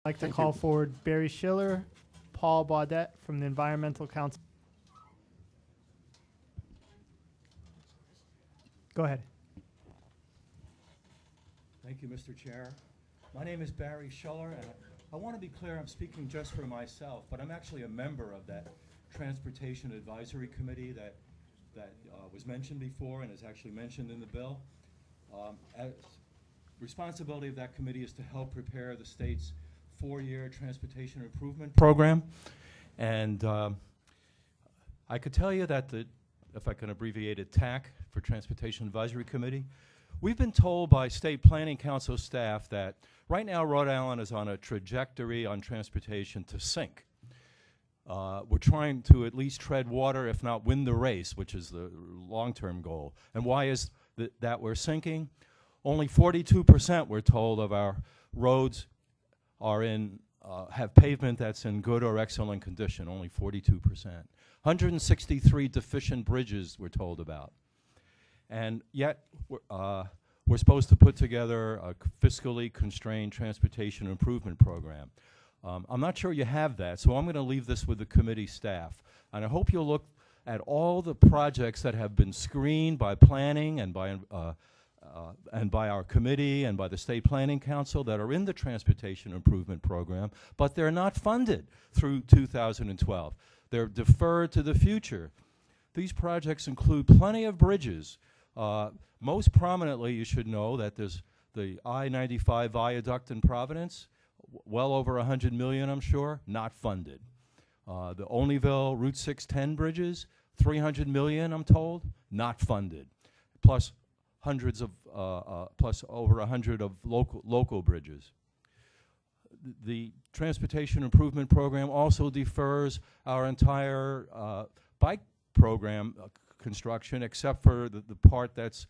I'd like to call forward Barry Schiller, Paul Baudette from the Environmental Council. Go ahead. Thank you, Mr. Chair. My name is Barry Schiller, and I want to be clear, I'm speaking just for myself, but I'm actually a member of that Transportation Advisory Committee that was mentioned before and is actually mentioned in the bill. Responsibility of that committee is to help prepare the state's 4-year transportation improvement program. And I could tell you that if I can abbreviate it, TAC, for Transportation Advisory Committee, we've been told by State Planning Council staff that right now Rhode Island is on a trajectory on transportation to sink. We're trying to at least tread water, if not win the race, which is the long-term goal. And why is that we're sinking? Only 42%, we're told, of our roads are have pavement that's in good or excellent condition, only 42%. 163 deficient bridges we're told about. And yet, we're supposed to put together a fiscally constrained transportation improvement program. I'm not sure you have that, so I'm going to leave this with the committee staff. And I hope you'll look at all the projects that have been screened by planning and by our committee and by the State Planning Council that are in the Transportation Improvement Program, but they're not funded through 2012. They're deferred to the future. These projects include plenty of bridges. Most prominently, you should know that there's the I-95 viaduct in Providence, well over $100 million, I'm sure, not funded. The Olneyville Route 610 bridges, $300 million, I'm told, not funded. Plus hundreds of, plus over 100 of local bridges. The Transportation Improvement Program also defers our entire bike program construction, except for the part that's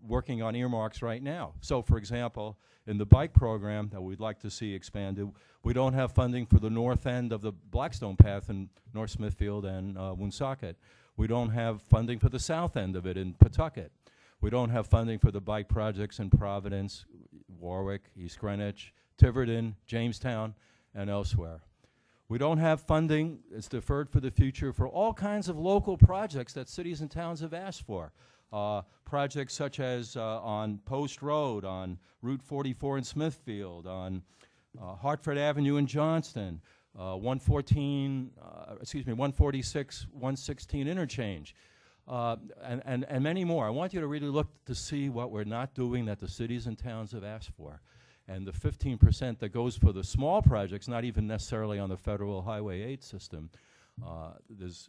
working on earmarks right now. So, for example, in the bike program that we'd like to see expanded, we don't have funding for the north end of the Blackstone Path in North Smithfield and Woonsocket. We don't have funding for the south end of it in Pawtucket. We don't have funding for the bike projects in Providence, Warwick, East Greenwich, Tiverton, Jamestown, and elsewhere. We don't have funding, it's deferred for the future, for all kinds of local projects that cities and towns have asked for. Projects such as on Post Road, on Route 44 in Smithfield, on Hartford Avenue in Johnston, 146, 116 interchange, and many more. I want you to really look to see what we're not doing that the cities and towns have asked for. And the 15% that goes for the small projects, not even necessarily on the Federal Highway 8 system, there's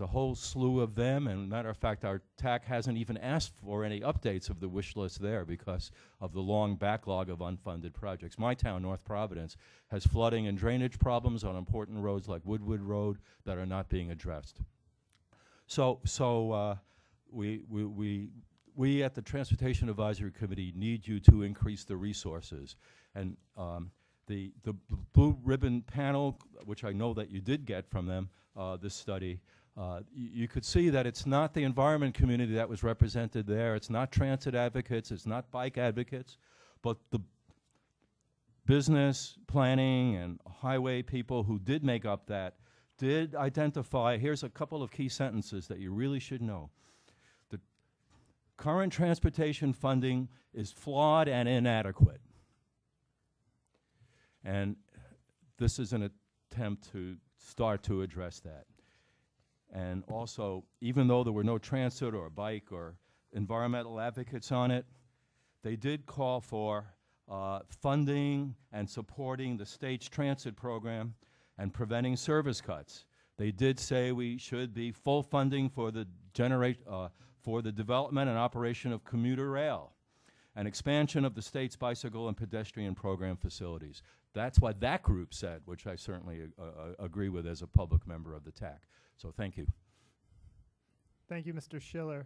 a whole slew of them. And matter of fact, our TAC hasn't even asked for any updates of the wish list there because of the long backlog of unfunded projects. My town, North Providence, has flooding and drainage problems on important roads like Woodwood Road that are not being addressed. So we at the Transportation Advisory Committee need you to increase the resources. And the Blue Ribbon panel, which I know that you did get from them, this study, you could see that it's not the environment community that was represented there. It's not transit advocates. It's not bike advocates. But the business, planning, and highway people who did make up that did identify, here's a couple of key sentences that you really should know. Current transportation funding is flawed and inadequate. And this is an attempt to start to address that. And also, even though there were no transit or bike or environmental advocates on it, they did call for funding and supporting the state's transit program and preventing service cuts. They did say we should be full funding for the development and operation of commuter rail and expansion of the state's bicycle and pedestrian program facilities. That's what that group said, which I certainly agree with as a public member of the TAC. So thank you. Thank you, Mr. Schiller.